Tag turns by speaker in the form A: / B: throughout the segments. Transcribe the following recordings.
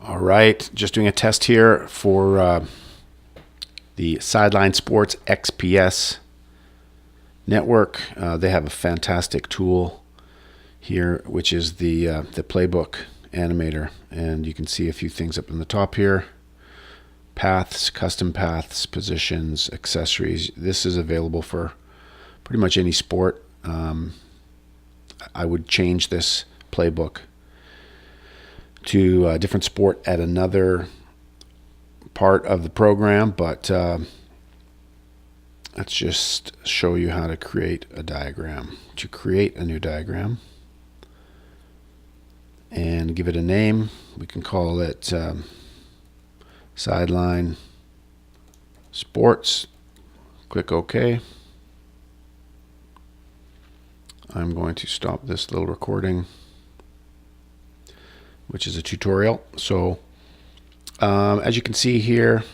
A: All right, just doing a test here for the Sideline Sports XPS network. They have a fantastic tool here, which is the Playbook animator, and you can see a few things up in the top here: paths, custom paths, positions, accessories. This is available for pretty much any sport. I would change this Playbook to a different sport at another part of the program, but let's just show you how to create a diagram. To create a new diagram and give it a name, we can call it Sideline Sports. Click OK. I'm going to stop this little recording, which is a tutorial. So as you can see here,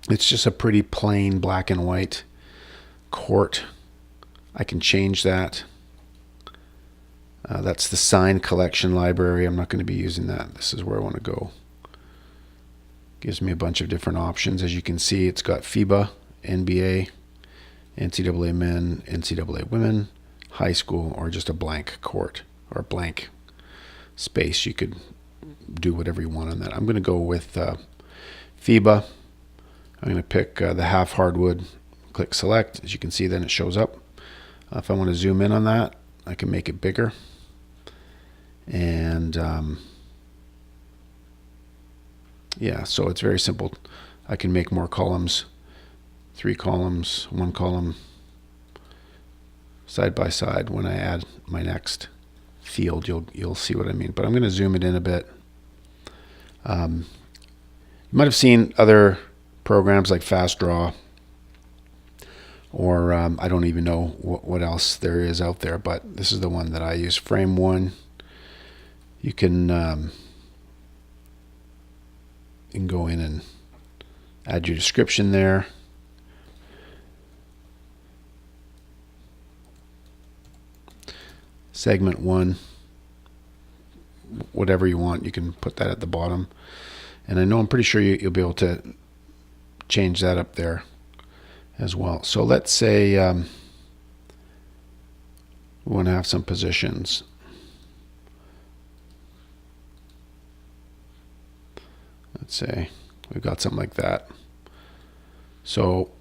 A: it's just a pretty plain black and white court. I can change that. That's the sign collection library. I'm not going to be using that. This is where I want to go. Gives me a bunch of different options. As you can see, it's got FIBA, NBA, NCAA men, NCAA women, high school, or just a blank court or blank space. You could do whatever you want on that. I'm going to go with FIBA. I'm going to pick the half hardwood, click select. As you can see, then it shows up. If I want to zoom in on that, I can make it bigger. And yeah, so it's very simple. I can make more columns, 3 columns, 1 column, side by side. When I add my next field, you'll see what I mean. But I'm going to zoom it in a bit. You might have seen other programs like Fast Draw, or I don't even know what else there is out there, but this is the one that I use. Frame 1. You can go in and add your description there. Segment 1, whatever you want, you can put that at the bottom. And I'm pretty sure you'll be able to change that up there as well. So let's say we want to have some positions. Let's say we've got something like that. So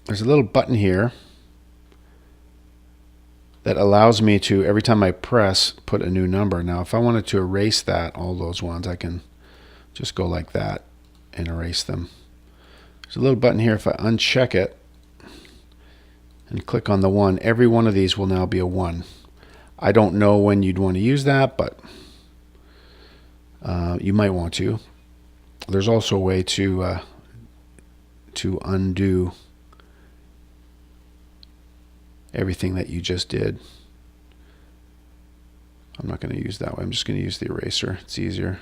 A: there's a little button here that allows me to, every time I press, put a new number. Now, if I wanted to erase that, all those ones, I can just go like that and erase them. There's a little button here. If I uncheck it and click on the 1, every one of these will now be a 1. I don't know when you'd want to use that, but you might want to. There's also a way to undo everything that you just did. I'm not going to use that way. I'm just going to use the eraser. It's easier.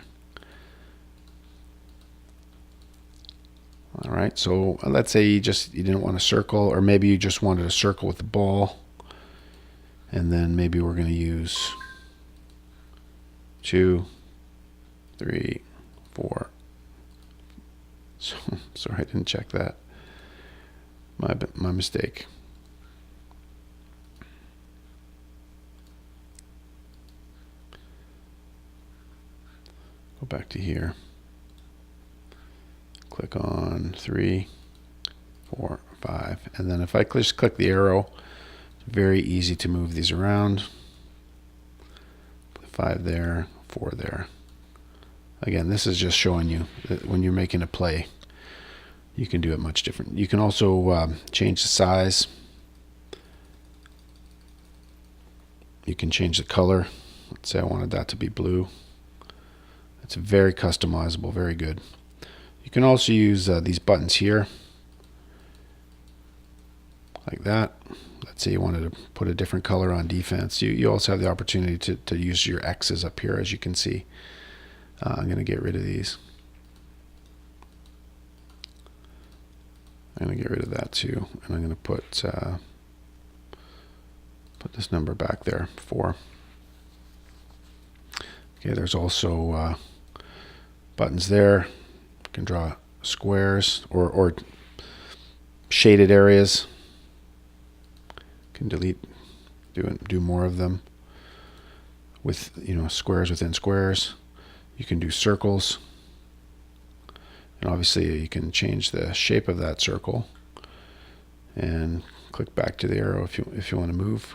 A: All right, so let's say you didn't want a circle, or maybe you just wanted a circle with the ball, and then maybe we're going to use 2, 3, 4. So, sorry, I didn't check that. My mistake. Go back to here. Click on 3, 4, 5, and then if I just click the arrow, it's very easy to move these around. 5 there, 4 there. Again, this is just showing you that when you're making a play, you can do it much different. You can also change the size. You can change the color. Let's say I wanted that to be blue. It's very customizable, very good. You can also use these buttons here, like that. Let's say you wanted to put a different color on defense. You also have the opportunity to use your X's up here, as you can see. I'm going to get rid of these. I'm going to get rid of that too, and I'm going to put this number back there, 4. Okay, there's also buttons there. You can draw squares or shaded areas. You can delete, do more of them with, squares within squares. You can do circles, and obviously you can change the shape of that circle and click back to the arrow if you want to move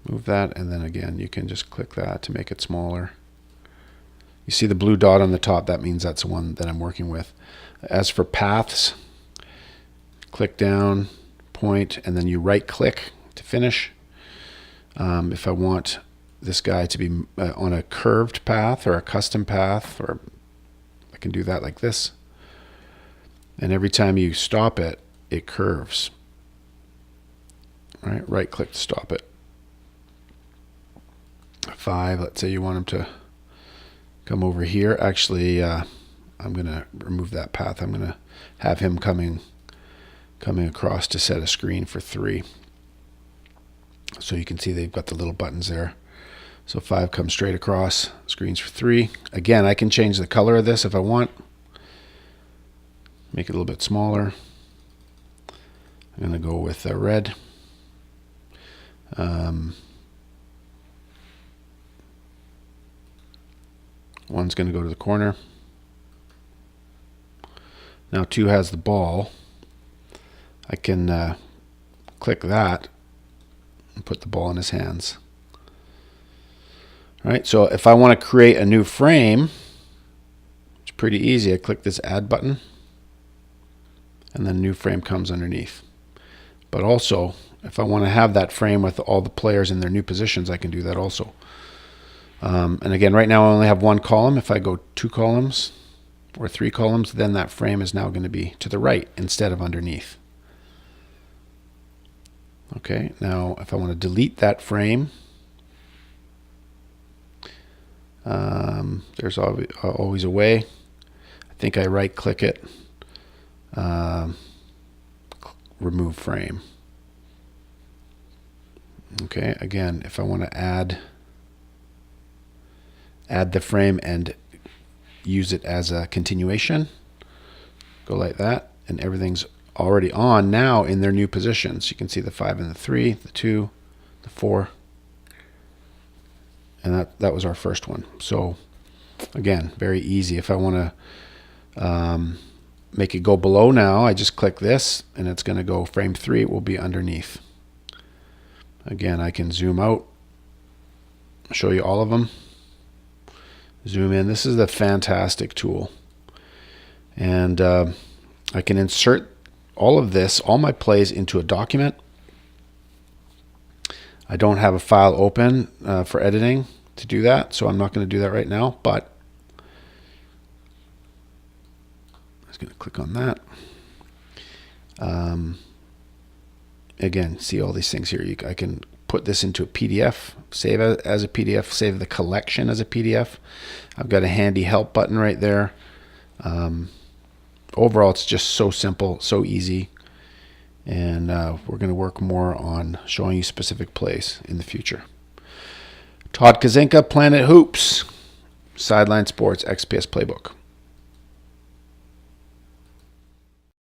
A: that, and then again you can just click that to make it smaller. You see the blue dot on the top, that means that's the one that I'm working with. As for paths, click down, point, and then you right click to finish. If I want this guy to be on a curved path or a custom path, or I can do that like this, and every time you stop it, it curves. All right, right click to stop it. 5, let's say you want him to come over here. Actually, I'm going to remove that path. I'm going to have him coming across to set a screen for 3. So you can see they've got the little buttons there. So 5 comes straight across, screens for 3. Again, I can change the color of this if I want. Make it a little bit smaller. I'm going to go with red. One's going to go to the corner. Now 2 has the ball. I can click that and put the ball in his hands. All right, so if I want to create a new frame, it's pretty easy. I click this add button, and then a new frame comes underneath. But also, if I want to have that frame with all the players in their new positions, I can do that also. And again, right now I only have 1 column. If I go 2 columns or 3 columns, then that frame is now going to be to the right instead of underneath. Okay, now if I want to delete that frame, there's always a way. I think I right click it, remove frame. Okay, again, if I want to add the frame and use it as a continuation, go like that, and everything's already on now in their new positions. You can see the 5 and the 3, the 2, the 4, and that was our first one. So again, very easy. If I want to make it go below now, I just click this, and it's going to go frame 3. It will be underneath. Again, I can zoom out, show you all of them. Zoom in. This is a fantastic tool, and I can insert all of this, all my plays, into a document. I don't have a file open for editing to do that, so I'm not going to do that right now, but I'm just going to click on that. Again, see all these things here. I can put this into a PDF, save it as a PDF, save the collection as a PDF. I've got a handy help button right there. Overall, it's just so simple, so easy. And we're going to work more on showing you specific plays in the future. Todd Kazinka, Planet Hoops, Sideline Sports XPS Playbook.